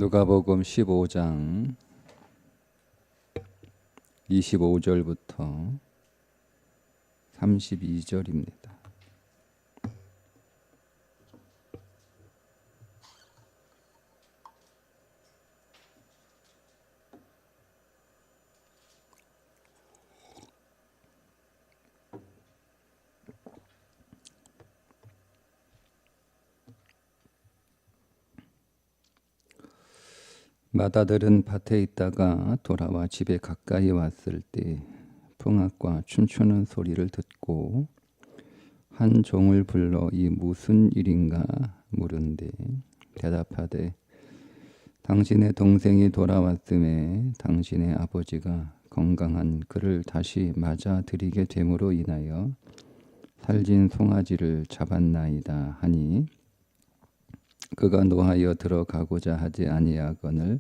누가복음 15장 25절부터 32절입니다. 마다들은 밭에 있다가 돌아와 집에 가까이 왔을 때 풍악과 춤추는 소리를 듣고 한 종을 불러 이 무슨 일인가 물은데 대답하되 당신의 동생이 돌아왔음에 당신의 아버지가 건강한 그를 다시 맞아들이게 됨으로 인하여 살진 송아지를 잡았나이다 하니 그가 노하여 들어가고자 하지 아니하거늘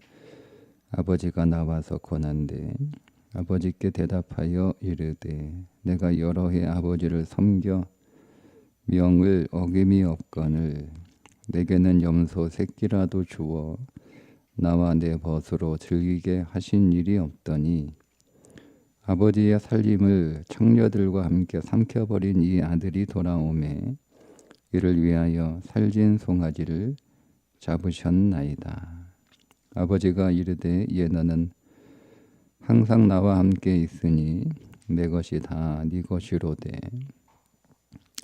아버지가 나와서 권한대 아버지께 대답하여 이르되 내가 여러 해 아버지를 섬겨 명을 어김이 없거늘 내게는 염소 새끼라도 주어 나와 내 벗으로 즐기게 하신 일이 없더니 아버지의 살림을 창녀들과 함께 삼켜버린 이 아들이 돌아오매 이를 위하여 살진 송아지를 잡으셨나이다. 아버지가 이르되 얘 너는 항상 나와 함께 있으니 내 것이 다 네 것이로되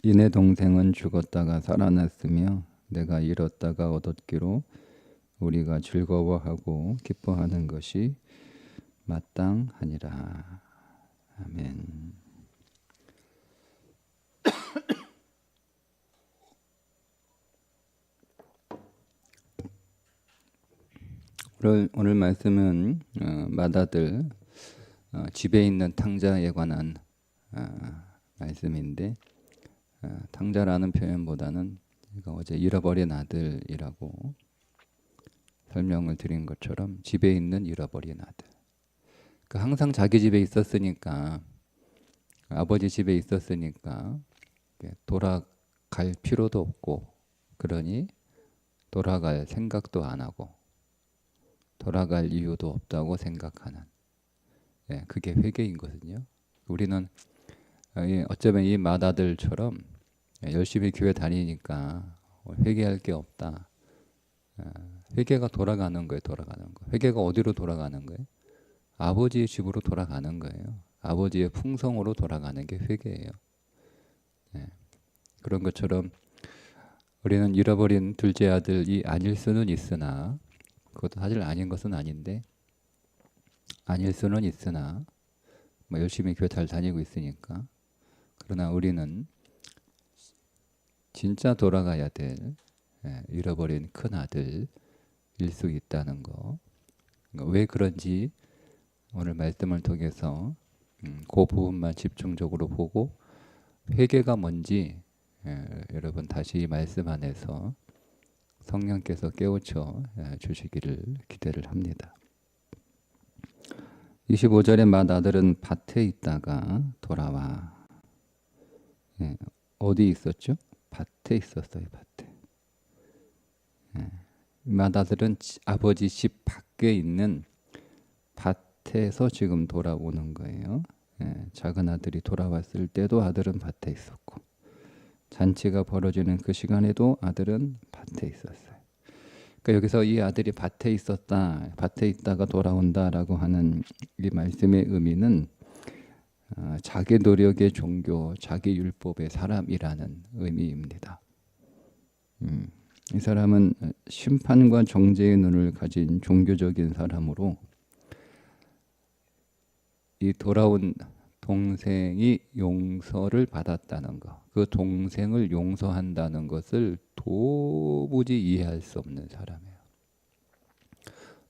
이내 동생은 죽었다가 살아났으며 내가 잃었다가 얻었기로 우리가 즐거워하고 기뻐하는 것이 마땅하니라. 아멘. 오늘 말씀은 마다들 집에 있는 탕자에 관한 말씀인데 탕자라는 표현보다는 제가 어제 잃어버린 아들이라고 설명을 드린 것처럼 집에 있는 잃어버린 아들. 항상 자기 집에 있었으니까 아버지 집에 있었으니까 돌아갈 필요도 없고 그러니 돌아갈 생각도 안 하고 돌아갈 이유도 없다고 생각하는 그게 회개인 거거든요. 우리는 어쩌면 이 맏아들처럼 열심히 교회 다니니까 회개할 게 없다. 회개가 돌아가는 거예요. 돌아가는 거. 회개가 어디로 돌아가는 거예요? 아버지의 집으로 돌아가는 거예요. 아버지의 풍성으로 돌아가는 게 회개예요. 그런 것처럼 우리는 잃어버린 둘째 아들이 아닐 수는 있으나 그것도 사실 아닌 것은 아닌데 아닐 수는 있으나 열심히 교회 잘 다니고 있으니까 그러나 우리는 진짜 돌아가야 될 잃어버린 큰 아들일 수 있다는 거. 왜 그런지 오늘 말씀을 통해서 그 부분만 집중적으로 보고 회개가 뭔지 여러분 다시 이 말씀 안에서 성령께서 깨우쳐 주시기를 기대를 합니다. 25절에 맏아들은 밭에 있다가 돌아와. 어디 있었죠? 밭에 있었어요. 밭에. 맏아들은 아버지 집 밖에 있는 밭에서 지금 돌아오는 거예요. 작은 아들이 돌아왔을 때도 아들은 밭에 있었고 잔치가 벌어지는 그 시간에도 아들은 밭에 있었어요. 그러니까 여기서 이 아들이 밭에 있었다, 밭에 있다가 돌아온다라고 하는 이 말씀의 의미는 자기 노력의 종교, 자기 율법의 사람이라는 의미입니다. 이 사람은 심판과 정죄의 눈을 가진 종교적인 사람으로 이 돌아온 동생이 용서를 받았다는 것, 그 동생을 용서한다는 것을 도무지 이해할 수 없는 사람이에요.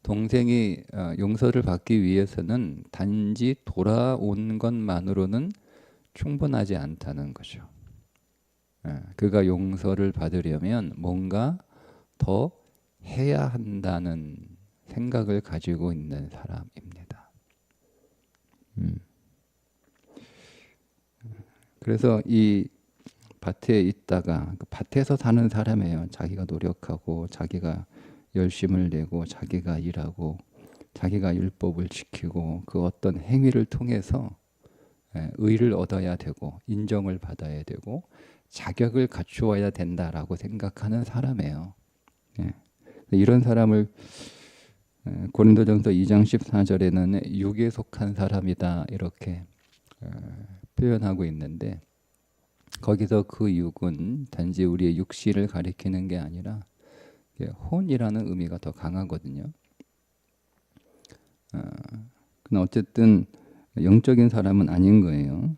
동생이 용서를 받기 위해서는 단지 돌아온 것만으로는 충분하지 않다는 거죠. 그가 용서를 받으려면 뭔가 더 해야 한다는 생각을 가지고 있는 사람입니다. 그래서 이 밭에 있다가 밭에서 사는 사람이에요. 자기가 노력하고 자기가 열심을 내고 자기가 일하고 자기가 율법을 지키고 그 어떤 행위를 통해서 의를 얻어야 되고 인정을 받아야 되고 자격을 갖추어야 된다라고 생각하는 사람이에요. 이런 사람을 고린도전서 2장 14절에는 육에 속한 사람이다 이렇게 표현하고 있는데, 거기서 그 육은 단지 우리의 육신을 가리키는 게 아니라 혼이라는 의미가 더 강하거든요. 그러나 어쨌든 영적인 사람은 아닌 거예요.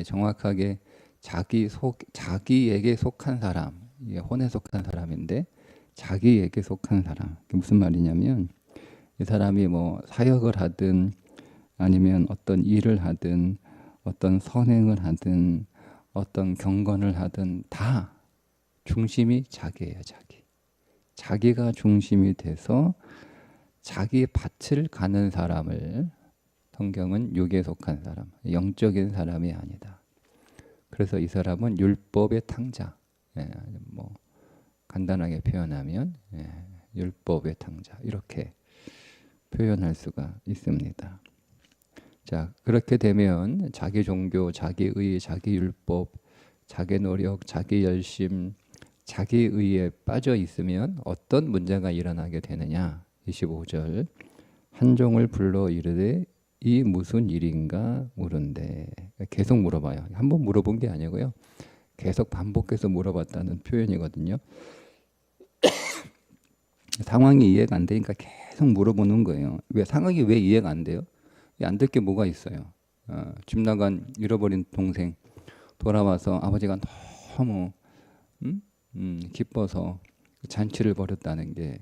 정확하게 자기에게 속한 사람, 이게 혼에 속한 사람인데 자기에게 속한 사람. 그게 무슨 말이냐면 이 사람이 뭐 사역을 하든 아니면 어떤 일을 하든 어떤 선행을 하든 어떤 경건을 하든 다 중심이 자기예요. 자기가 중심이 돼서 자기 밭을 가는 사람을 성경은 육에 속한 사람, 영적인 사람이 아니다. 그래서 이 사람은 율법의 탕자. 뭐 간단하게 표현하면 율법의 탕자 이렇게 표현할 수가 있습니다. 자, 그렇게 되면 자기 종교, 자기 의, 자기 율법, 자기 노력, 자기 열심, 자기 의에 빠져 있으면 어떤 문제가 일어나게 되느냐. 25절 한 종을 불러 이르되 이 무슨 일인가 물은데, 계속 물어봐요. 한번 물어본 게 아니고요. 계속 반복해서 물어봤다는 표현이거든요. 상황이 이해가 안 되니까 계속 물어보는 거예요. 상황이 왜 이해가 안 돼요? 안 될 게 뭐가 있어요? 집 나간 잃어버린 동생 돌아와서 아버지가 너무 기뻐서 잔치를 벌였다는 게,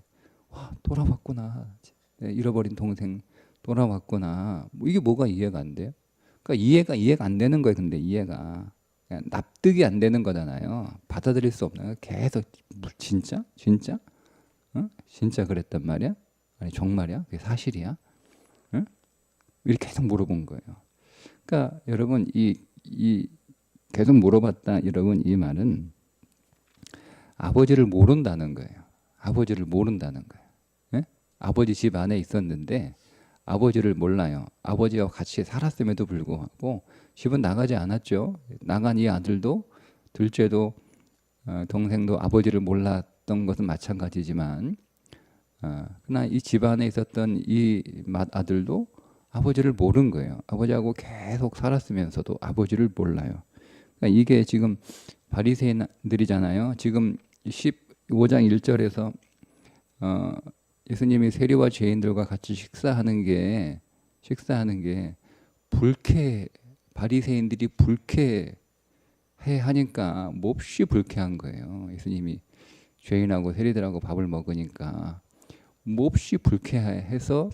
와, 돌아왔구나. 잃어버린 동생 돌아왔구나. 이게 뭐가 이해가 안 돼요? 그러니까 이해가 안 되는 거예요. 근데 이해가 납득이 안 되는 거잖아요. 받아들일 수 없는. 계속 진짜? 진짜 그랬단 말이야? 아니 정말이야? 그게 사실이야? 응? 이렇게 계속 물어본 거예요. 그러니까 여러분 이 계속 물어봤다 여러분, 이 말은 아버지를 모른다는 거예요. 아버지를 모른다는 거예요. 예? 아버지 집 안에 있었는데 아버지를 몰라요. 아버지와 같이 살았음에도 불구하고 집은 나가지 않았죠. 나간 이 아들도 둘째도 동생도 아버지를 몰랐던 것은 마찬가지지만, 그러나 이 집 안에 있었던 이 아들도 아버지를 모른 거예요. 아버지하고 계속 살았으면서도 아버지를 몰라요. 그러니까 이게 지금 바리새인들이잖아요. 지금 15장 1절에서 예수님이 세리와 죄인들과 같이 식사하는 게 바리새인들이 불쾌해 하니까 몹시 불쾌한 거예요. 예수님이 죄인하고 세리들하고 밥을 먹으니까 몹시 불쾌해서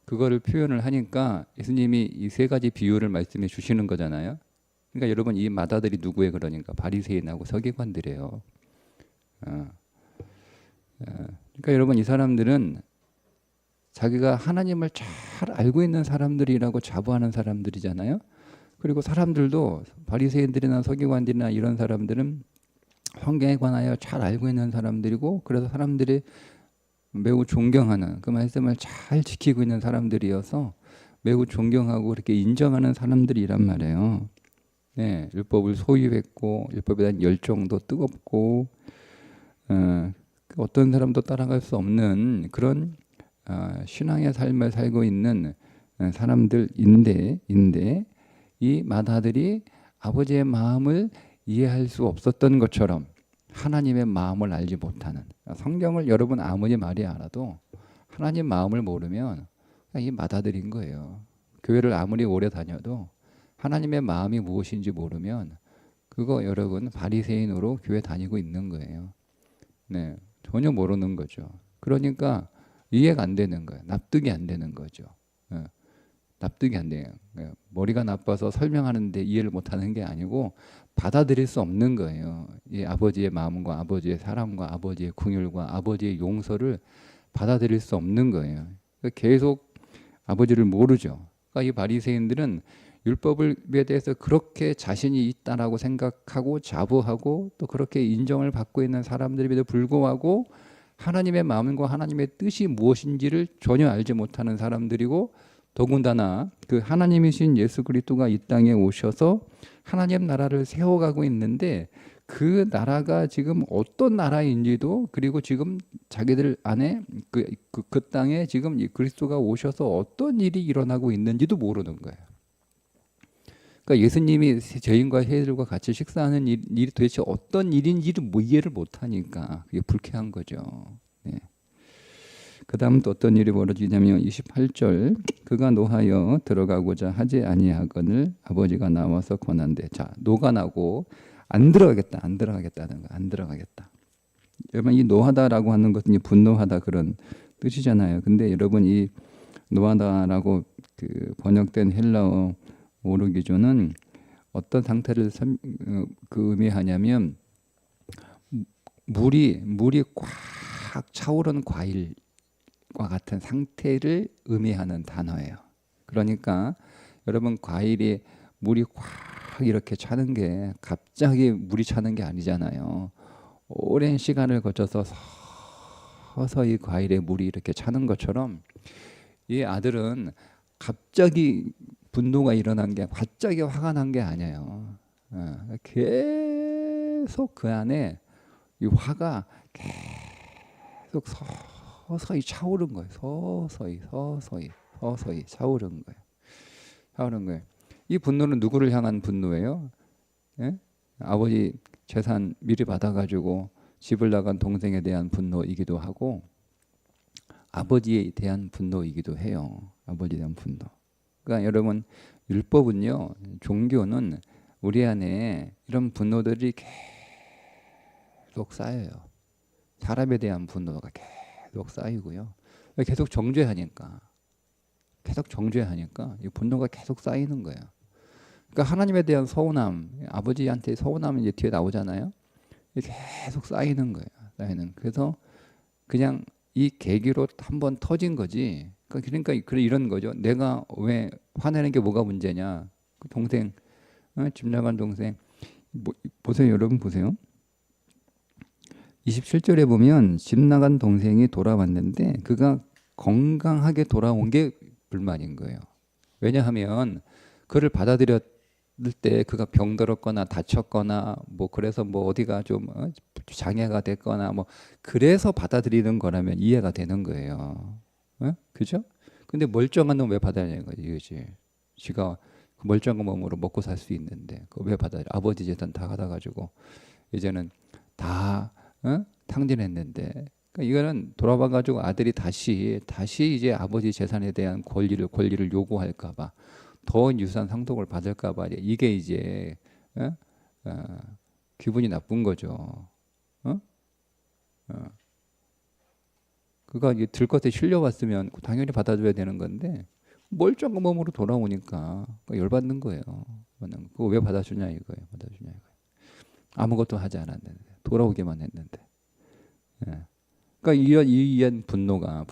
그거를 표현을 하니까 예수님이 이 세 가지 비유를 말씀해 주시는 거잖아요. 그러니까 여러분, 이 마다들이 누구예요? 그러니까 바리새인하고 서기관들이에요. 그러니까 여러분, 이 사람들은 자기가 하나님을 잘 알고 있는 사람들이라고 자부하는 사람들이잖아요. 그리고 사람들도 바리새인들이나 서기관들이나 이런 사람들은 성경에 관하여 잘 알고 있는 사람들이고, 그래서 사람들이 매우 존경하는, 그 말씀을 잘 지키고 있는 사람들이어서 매우 존경하고 그렇게 인정하는 사람들이란 말이에요. 네, 율법을 소유했고 율법에 대한 열정도 뜨겁고 어떤 사람도 따라갈 수 없는 그런 신앙의 삶을 살고 있는 사람들인데 이 마다들이 아버지의 마음을 이해할 수 없었던 것처럼 하나님의 마음을 알지 못하는, 성경을 여러분 아무리 많이 알아도 하나님 마음을 모르면 이 마다들인 거예요. 교회를 아무리 오래 다녀도 하나님의 마음이 무엇인지 모르면 그거 여러분 바리새인으로 교회 다니고 있는 거예요. 네, 전혀 모르는 거죠. 그러니까 이해가 안 되는 거예요. 납득이 안 되는 거죠. 납득이 안 돼요. 머리가 나빠서 설명하는데 이해를 못하는 게 아니고 받아들일 수 없는 거예요. 이 아버지의 마음과 아버지의 사랑과 아버지의 긍휼과 아버지의 용서를 받아들일 수 없는 거예요. 계속 아버지를 모르죠. 그러니까 이 바리새인들은 율법에 대해서 그렇게 자신이 있다라고 생각하고 자부하고 또 그렇게 인정을 받고 있는 사람들임에도 불구하고 하나님의 마음과 하나님의 뜻이 무엇인지를 전혀 알지 못하는 사람들이고, 더군다나 그 하나님이신 예수 그리스도가 이 땅에 오셔서 하나님 나라를 세워가고 있는데, 그 나라가 지금 어떤 나라인지도, 그리고 지금 자기들 안에 그 땅에 지금 이 그리스도가 오셔서 어떤 일이 일어나고 있는지도 모르는 거예요. 그러니까 예수님이 죄인과 세리들과 같이 식사하는 일이 도대체 어떤 일인지를 이해를 못하니까 그게 불쾌한 거죠. 네. 그 다음 또 어떤 일이 벌어지냐면 28절, 그가 노하여 들어가고자 하지 아니하거늘 아버지가 나와서 권한대. 자, 노가 나고 안 들어가겠다는 거, 안 들어가겠다. 여러분, 이 노하다라고 하는 것은 분노하다 그런 뜻이잖아요. 근데 여러분, 이 노하다라고 그 번역된 헬라어 오르기조는 어떤 상태를 의미하냐면, 물이 꽉 차오른 과일과 같은 상태를 의미하는 단어예요. 그러니까 여러분, 과일이 물이 꽉 이렇게 차는 게 갑자기 물이 차는 게 아니잖아요. 오랜 시간을 거쳐서 서서히 과일에 물이 이렇게 차는 것처럼, 이 아들은 갑자기 분노가 일어난 게, 갑자기 화가 난 게 아니에요. 계속 그 안에 이 화가 계속 서서히 차오른 거예요. 서서히 차오른 거예요. 이 분노는 누구를 향한 분노예요? 예? 아버지 재산 미리 받아가지고 집을 나간 동생에 대한 분노이기도 하고, 아버지에 대한 분노이기도 해요. 아버지에 대한 분노. 그러니까 여러분, 율법은요, 종교는 우리 안에 이런 분노들이 계속 쌓여요. 사람에 대한 분노가 계속 쌓이고요. 계속 정죄하니까 이 분노가 계속 쌓이는 거예요. 그러니까 하나님에 대한 서운함, 아버지한테 서운함이 이제 뒤에 나오잖아요. 계속 쌓이는 거예요. 그래서 그냥 이 계기로 한번 터진 거지. 그러니까 이런 거죠. 내가 왜 화내는 게 뭐가 문제냐? 그 동생, 집 나간 동생, 보세요, 여러분 보세요. 27절에 보면 집 나간 동생이 돌아왔는데 그가 건강하게 돌아온 게 불만인 거예요. 왜냐하면 그를 받아들였을 때 그가 병들었거나 다쳤거나 뭐 그래서 뭐 어디가 좀 장애가 됐거나 뭐 그래서 받아들이는 거라면 이해가 되는 거예요. 그죠? 근데 멀쩡한 놈 왜 받아내는 거지, 이거지. 지가 그 멀쩡한 몸으로 먹고 살 수 있는데 그거 왜 받아들여? 아버지 재산 다 받아가지고 이제는 다 탕진했는데, 그러니까 이거는 돌아와가지고 아들이 다시 이제 아버지 재산에 대한 권리를 요구할까봐, 더 유산 상속을 받을까봐, 이게 이제 기분이 나쁜 거죠. 그가 이제 들것에 실려왔으면 당연히 받아줘야 되는 건데 멀쩡한 몸으로 돌아오니까 열받는 거예요. 그거 왜 받아주냐 이거예요. 아무것도 하지 않았는데 돌아오기만 했는데. 그러니까 이런 분노가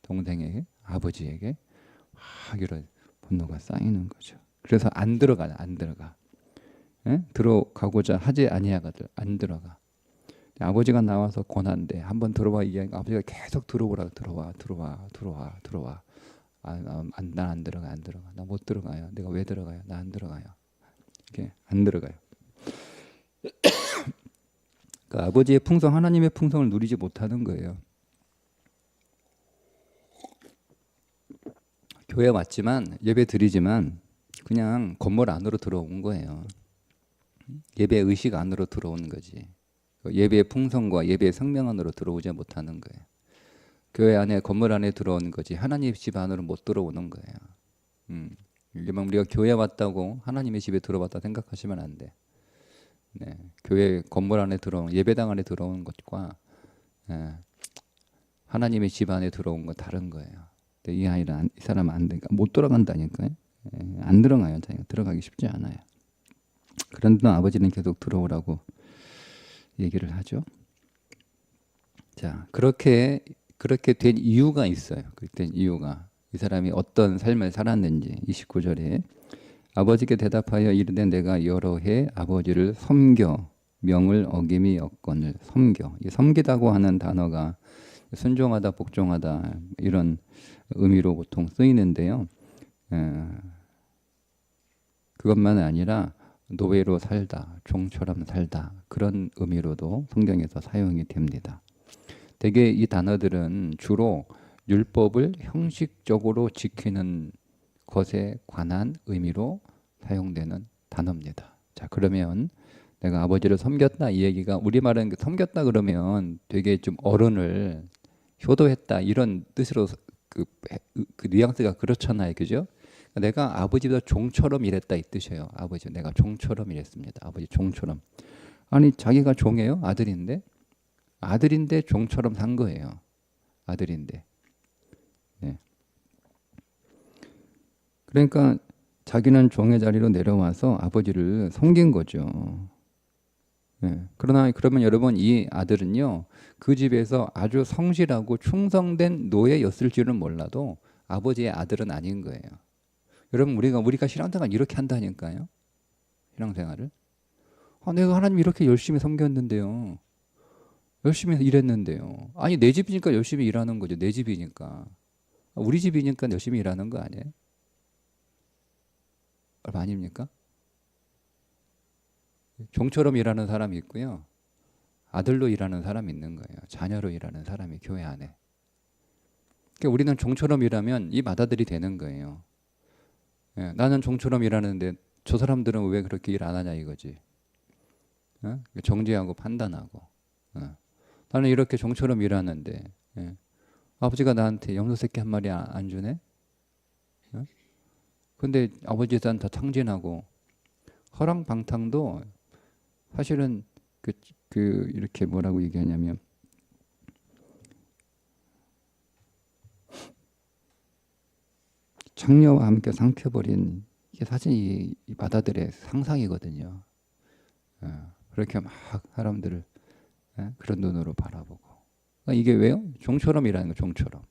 동생에게, 아버지에게 이런 분노가 쌓이는 거죠. 그래서 안 들어가. 들어가고자 하지 아니하거든. 안 들어가. 아버지가 나와서 권한대. 한번 들어와. 이야기가 아버지가 계속 들어와. 난 안 들어가. 나 못 들어가요. 내가 왜 들어가요? 나 안 들어가요. 이렇게 안 들어가요. 그러니까 아버지의 풍성, 하나님의 풍성을 누리지 못하는 거예요. 교회 왔지만, 예배 드리지만 그냥 건물 안으로 들어온 거예요. 예배 의식 안으로 들어온 거지. 예배의 풍성과 예배의 생명 안으로 들어오지 못하는 거예요. 교회 안에, 건물 안에 들어온 거지 하나님의 집 안으로 못 들어오는 거예요. 우리가 교회 왔다고 하나님의 집에 들어왔다 생각하시면 안 돼. 네, 교회 건물 안에 들어온, 예배당 안에 들어온 것과 하나님의 집 안에 들어온 건 다른 거예요. 이 아이는, 이 사람은 안 되니까 못 들어간다니까요. 안 들어가요. 들어가기 쉽지 않아요. 그런데 아버지는 계속 들어오라고 얘기를 하죠. 자, 그렇게 된 이유가 있어요. 그렇게 된 이유가, 이 사람이 어떤 삶을 살았는지. 29절에 아버지께 대답하여 이르되 내가 여러 해 아버지를 섬겨 명을 어김이 여건을 섬겨. 이 섬기다고 하는 단어가 순종하다, 복종하다 이런 의미로 보통 쓰이는데요. 그것만 아니라 노예로 살다, 종처럼 살다 그런 의미로도 성경에서 사용이 됩니다. 대개 이 단어들은 주로 율법을 형식적으로 지키는 것에 관한 의미로 사용되는 단어입니다. 자, 그러면 내가 아버지를 섬겼다 이 얘기가 우리말은 섬겼다 그러면 되게 좀 어른을 효도했다 이런 뜻으로 그 뉘앙스가 그렇잖아요, 그죠? 내가 아버지보다 종처럼 일했다 이 뜻이에요. 아버지, 내가 종처럼 일했습니다. 아버지 종처럼. 아니 자기가 종이에요? 아들인데? 아들인데 종처럼 산 거예요. 아들인데. 네. 그러니까 자기는 종의 자리로 내려와서 아버지를 섬긴 거죠. 네. 그러면 여러분 이 아들은요 그 집에서 아주 성실하고 충성된 노예였을 줄은 몰라도 아버지의 아들은 아닌 거예요. 여러분 우리가 신앙생활 이렇게 한다니까요. 신앙생활을. 내가 하나님 이렇게 열심히 섬겼는데요. 열심히 일했는데요. 아니 내 집이니까 열심히 일하는 거죠. 내 집이니까. 우리 집이니까 열심히 일하는 거 아니에요? 아닙니까? 종처럼 일하는 사람이 있고요. 아들로 일하는 사람이 있는 거예요. 자녀로 일하는 사람이 교회 안에. 그러니까 우리는 종처럼 일하면 이 맏아들이 되는 거예요. 예, 나는 종처럼 일하는데 저 사람들은 왜 그렇게 일 안 하냐 이거지. 정죄하고 판단하고. 나는 이렇게 종처럼 일하는데 아버지가 나한테 염소 새끼 한 마리 안 주네? 근데 아버지는 다 탕진하고 허랑방탕도 사실은 이렇게 뭐라고 얘기하냐면 창녀와 함께 삼켜버린 이게 사실 이 맏아들의 상상이거든요. 그렇게 막 사람들을 그런 눈으로 바라보고. 그러니까 이게 왜요? 종처럼 일하는 거, 종처럼.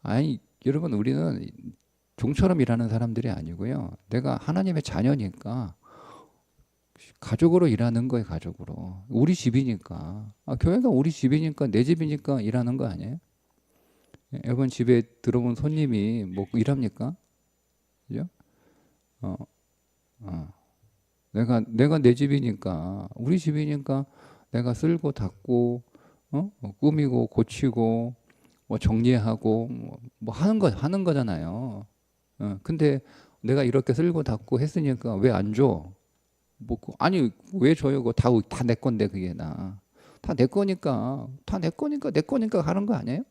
아니 여러분 우리는 종처럼 일하는 사람들이 아니고요. 내가 하나님의 자녀니까 가족으로 일하는 거예요. 가족으로. 우리 집이니까. 교회가 우리 집이니까 내 집이니까 일하는 거 아니에요? 여러분 집에 들어온 손님이 뭐 일합니까? 그죠? 내가 내 집이니까 우리 집이니까 내가 쓸고 닦고 꾸미고 고치고 뭐 정리하고 뭐 하는 거잖아요. 근데 내가 이렇게 쓸고 닦고 했으니까 왜 안 줘? 뭐 아니 왜 줘요? 그거 다 내 건데 그게 다 내 거니까 내 거니까 하는 거 아니에요?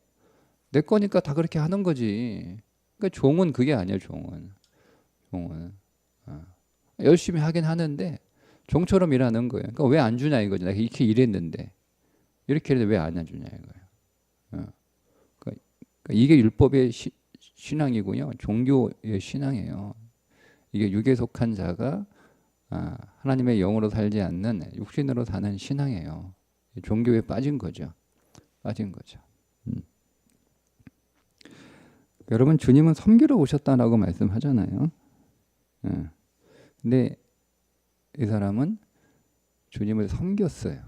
내 거니까 다 그렇게 하는 거지. 그러니까 종은 그게 아니에요. 종은 열심히 하긴 하는데 종처럼 일하는 거예요. 그러니까 왜 안 주냐 이거죠. 내가 이렇게 일했는데 이렇게 했는데 왜 안 주냐 이거예요. 그러니까 이게 율법의 신앙이고요. 종교의 신앙이에요. 이게 육에 속한 자가 하나님의 영으로 살지 않는 육신으로 사는 신앙이에요. 종교에 빠진 거죠. 여러분 주님은 섬기러 오셨다라고 말씀하잖아요. 근데 이 사람은 주님을 섬겼어요.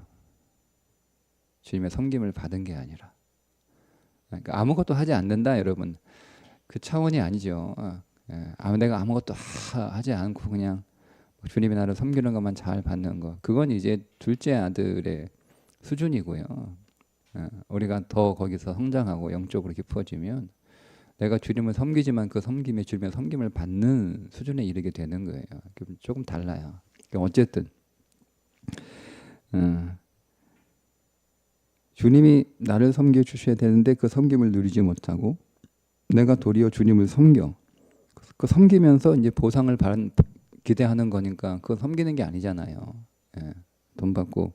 주님의 섬김을 받은 게 아니라. 그러니까 아무것도 하지 않는다 여러분. 그 차원이 아니죠. 내가 아무것도 하지 않고 그냥 주님이 나를 섬기는 것만 잘 받는 거. 그건 이제 둘째 아들의 수준이고요. 우리가 더 거기서 성장하고 영적으로 깊어지면 내가 주님을 섬기지만 그 섬김에 주님의 섬김을 받는 수준에 이르게 되는 거예요. 조금 달라요. 어쨌든 주님이 나를 섬겨 주셔야 되는데 그 섬김을 누리지 못하고 내가 도리어 주님을 섬겨. 그 섬기면서 이제 보상을 기대하는 거니까 그거 섬기는 게 아니잖아요. 돈 받고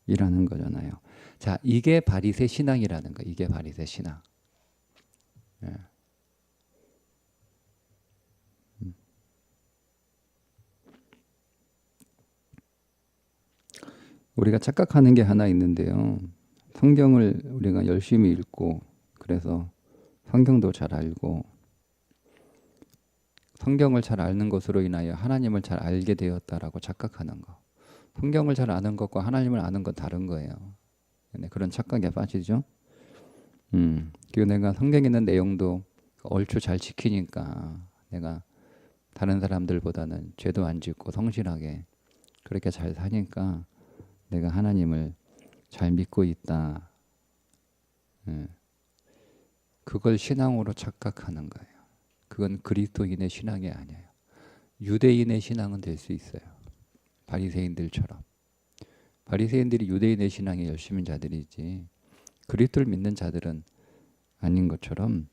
일하는 거잖아요. 자, 이게 바리새 신앙이라는 거. 이게 바리새 신앙. 우리가 착각하는 게 하나 있는데요. 성경을 우리가 열심히 읽고 그래서 성경도 잘 알고 성경을 잘 아는 것으로 인하여 하나님을 잘 알게 되었다라고 착각하는 거. 성경을 잘 아는 것과 하나님을 아는 건 다른 거예요. 네, 그런 착각에 빠지죠. 그리고 내가 성경에 있는 내용도 얼추 잘 지키니까 내가 다른 사람들보다는 죄도 안 짓고 성실하게 그렇게 잘 사니까 내가 하나님을 잘 믿고 있다. 그걸 신앙으로 착각하는 거예요. 그건 그리스도인의 신앙이 아니에요. 유대인의 신앙은 될 수 있어요. 바리새인들처럼. 바리새인들이 유대인의 신앙에 열심인 자들이지 그리스도를 믿는 자들은 아닌 것처럼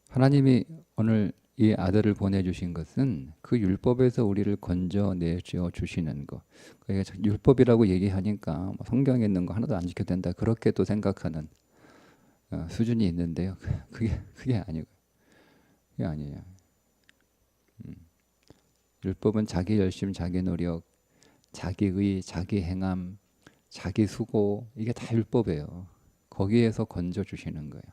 하나님이 오늘 이 아들을 보내주신 것은 그 율법에서 우리를 건져내어 주시는 것. 그러니까 율법이라고 얘기하니까 성경에 있는 거 하나도 안 지켜야 된다 그렇게 또 생각하는 수준이 있는데요. 그게 아니고 그게 아니에요. 율법은 자기 열심, 자기 노력, 자기의, 자기 행함, 자기 수고 이게 다 율법이에요. 거기에서 건져 주시는 거예요.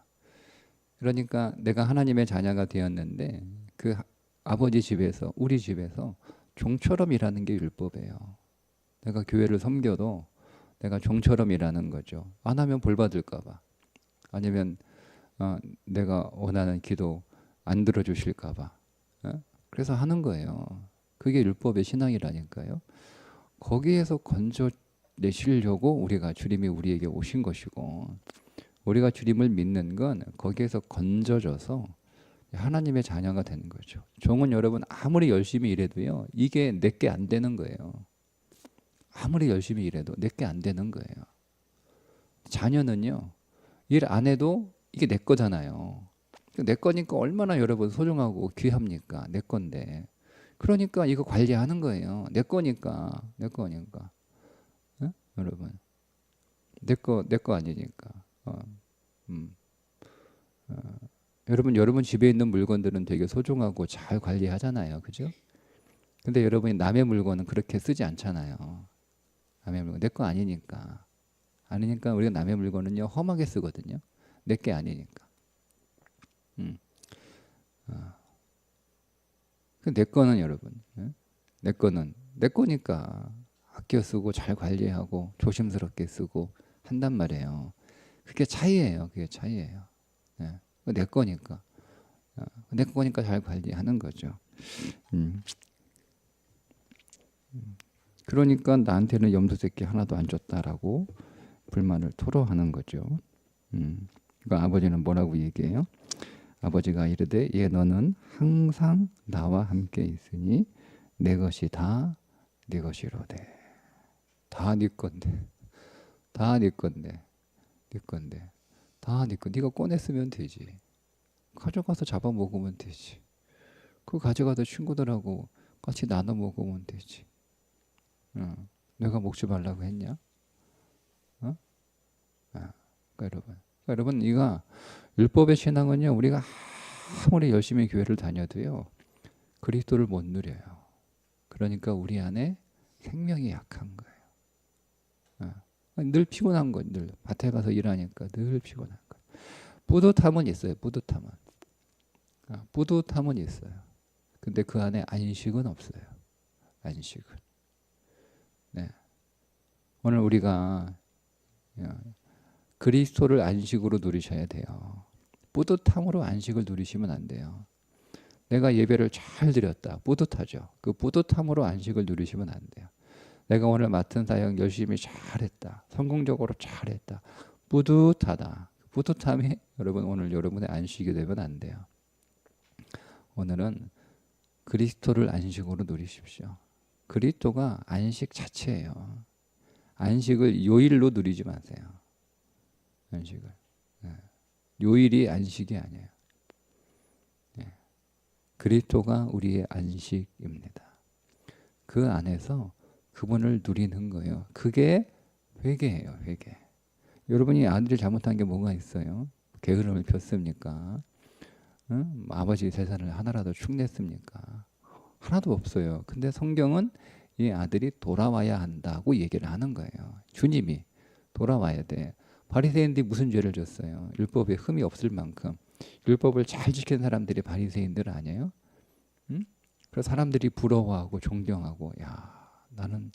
그러니까 내가 하나님의 자녀가 되었는데 그 아버지 집에서 우리 집에서 종처럼 일하는 게 율법이에요. 내가 교회를 섬겨도 내가 종처럼 일하는 거죠. 안 하면 벌 받을까 봐. 아니면 내가 원하는 기도 안 들어주실까 봐. 그래서 하는 거예요. 그게 율법의 신앙이라니까요. 거기에서 건져내시려고 우리가 주님이 우리에게 오신 것이고 우리가 주님을 믿는 건 거기에서 건져져서 하나님의 자녀가 되는 거죠. 종은 여러분 아무리 열심히 일해도요. 이게 내게 안 되는 거예요. 아무리 열심히 일해도 내게 안 되는 거예요. 자녀는요. 일 안 해도 이게 내 거잖아요. 내 거니까 얼마나 여러분 소중하고 귀합니까? 내 건데. 그러니까 이거 관리하는 거예요. 내 거니까. 네? 여러분. 내 거 아니니까. 여러분 집에 있는 물건들은 되게 소중하고 잘 관리하잖아요. 그죠? 근데 여러분이 남의 물건은 그렇게 쓰지 않잖아요. 남의 물건 내 거 아니니까. 우리가 남의 물건은요 험하게 쓰거든요. 내 게 아니니까. 내 거는 여러분, 내 거는 내 거니까 아껴 쓰고 잘 관리하고 조심스럽게 쓰고 한단 말이에요. 그게 차이예요. 내 거니까. 내 거니까 잘 관리하는 거죠. 그러니까 나한테는 염소 새끼 하나도 안 줬다라고 불만을 토로하는 거죠. 그러니까 아버지는 뭐라고 얘기해요? 아버지가 이르되 얘 너는 항상 나와 함께 있으니 내 것이 다 네 것이로되. 다 네 건데. 다 네 건데. 다 네 거. 네가 꺼냈으면 되지. 가져가서 잡아 먹으면 되지. 그거 가져가서 친구들하고 같이 나눠 먹으면 되지. 내가 먹지 말라고 했냐? 그러니까 여러분 이거 율법의 신앙은요 우리가 아무리 열심히 교회를 다녀도요 그리스도를 못 누려요. 그러니까 우리 안에 생명이 약한 거예요. 늘 피곤한 거, 늘 밭에 가서 일하니까 늘 피곤한 거. 뿌듯함은 있어요. 뿌듯함은 있어요. 근데 그 안에 안식은 없어요. 안식은. 네. 오늘 우리가 그리스도를 안식으로 누리셔야 돼요. 뿌듯함으로 안식을 누리시면 안 돼요. 내가 예배를 잘 드렸다. 뿌듯하죠. 그 뿌듯함으로 안식을 누리시면 안 돼요. 내가 오늘 맡은 사역 열심히 잘했다. 성공적으로 잘했다. 뿌듯하다. 뿌듯함이 여러분 오늘 여러분의 안식이 되면 안 돼요. 오늘은 그리스도를 안식으로 누리십시오. 그리스도가 안식 자체예요. 안식을 요일로 누리지 마세요. 안식을. 요일이 안식이 아니에요. 그리스도가 우리의 안식입니다. 그 안에서 그분을 누리는 거예요. 그게 회개예요. 회개. 여러분이 아들이 잘못한 게 뭐가 있어요? 게으름을 폈습니까? 아버지 재산을 하나라도 축냈습니까? 하나도 없어요. 근데 성경은 이 아들이 돌아와야 한다고 얘기를 하는 거예요. 주님이 돌아와야 돼. 바리새인들이 무슨 죄를 졌어요? 율법에 흠이 없을 만큼 율법을 잘 지키는 사람들이 바리새인들 아니에요? 그래서 사람들이 부러워하고 존경하고, 야, 나는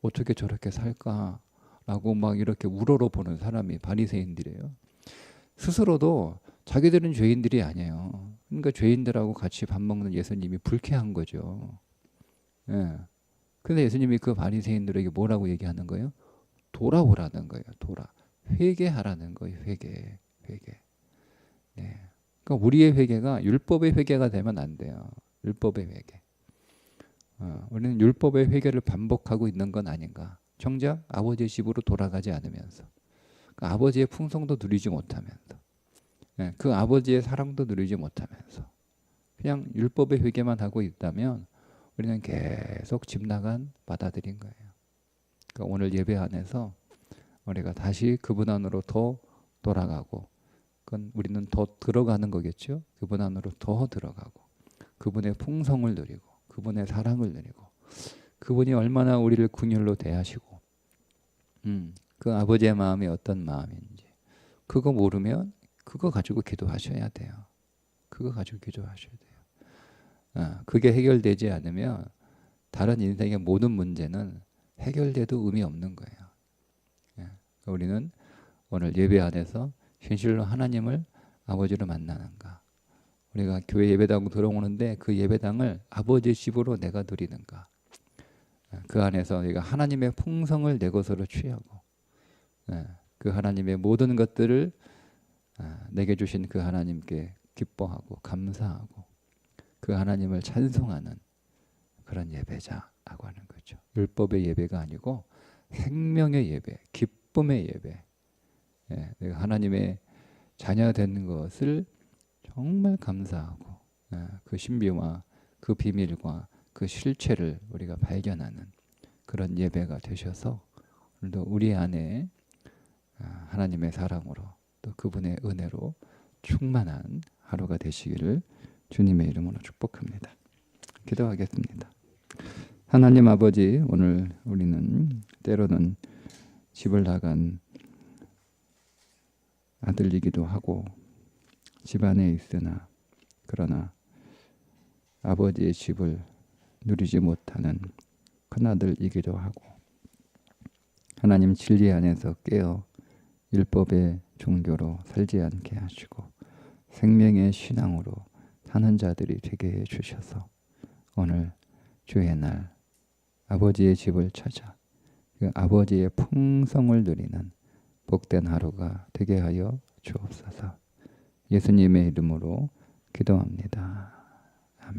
어떻게 저렇게 살까라고 막 이렇게 우러러 보는 사람이 바리새인들이에요. 스스로도 자기들은 죄인들이 아니에요. 그러니까 죄인들하고 같이 밥 먹는 예수님이 불쾌한 거죠. 예. 근데 예수님이 그 바리새인들에게 뭐라고 얘기하는 거예요? 돌아오라는 거예요. 회개하라는 거예요. 회개. 네. 그러니까 우리의 회개가 율법의 회개가 되면 안 돼요. 율법의 회개. 우리는 율법의 회개를 반복하고 있는 건 아닌가. 정작 아버지의 집으로 돌아가지 않으면서, 그 아버지의 풍성도 누리지 못하면서, 그 아버지의 사랑도 누리지 못하면서 그냥 율법의 회개만 하고 있다면 우리는 계속 집 나간 바다들인 거예요. 그러니까 오늘 예배 안에서 우리가 다시 그분 안으로 더 돌아가고, 그건 우리는 더 들어가는 거겠죠. 그분 안으로 더 들어가고, 그분의 풍성을 누리고, 그분의 사랑을 누리고, 그분이 얼마나 우리를 긍휼로 대하시고, 그 아버지의 마음이 어떤 마음인지 그거 모르면 그거 가지고 기도하셔야 돼요. 그거 가지고 기도하셔야 돼요. 그게 해결되지 않으면 다른 인생의 모든 문제는 해결돼도 의미 없는 거예요. 우리는 오늘 예배 안에서 진실로 하나님을 아버지로 만나는가, 우리가 교회 예배당 들어오는데 그 예배당을 아버지 집으로 내가 누리는가, 그 안에서 우리가 하나님의 풍성을 내 것으로 취하고, 그 하나님의 모든 것들을 내게 주신 그 하나님께 기뻐하고 감사하고 그 하나님을 찬송하는 그런 예배자라고 하는 거죠. 율법의 예배가 아니고 생명의 예배, 기쁨의 예배. 내가 하나님의 자녀 된 것을 정말 감사하고, 그 신비와 그 비밀과 그 실체를 우리가 발견하는 그런 예배가 되셔서 오늘도 우리 안에 하나님의 사랑으로 또 그분의 은혜로 충만한 하루가 되시기를 주님의 이름으로 축복합니다. 기도하겠습니다. 하나님 아버지, 오늘 우리는 때로는 집을 나간 아들이기도 하고 집 안에 있으나, 그러나 아버지의 집을 누리지 못하는 큰아들이기도 하고, 하나님 진리 안에서 깨어 율법의 종교로 살지 않게 하시고 생명의 신앙으로 사는 자들이 되게 해 주셔서 오늘 주의 날 아버지의 집을 찾아 그 아버지의 풍성을 누리는 복된 하루가 되게 하여 주옵소서. 예수님의 이름으로 기도합니다.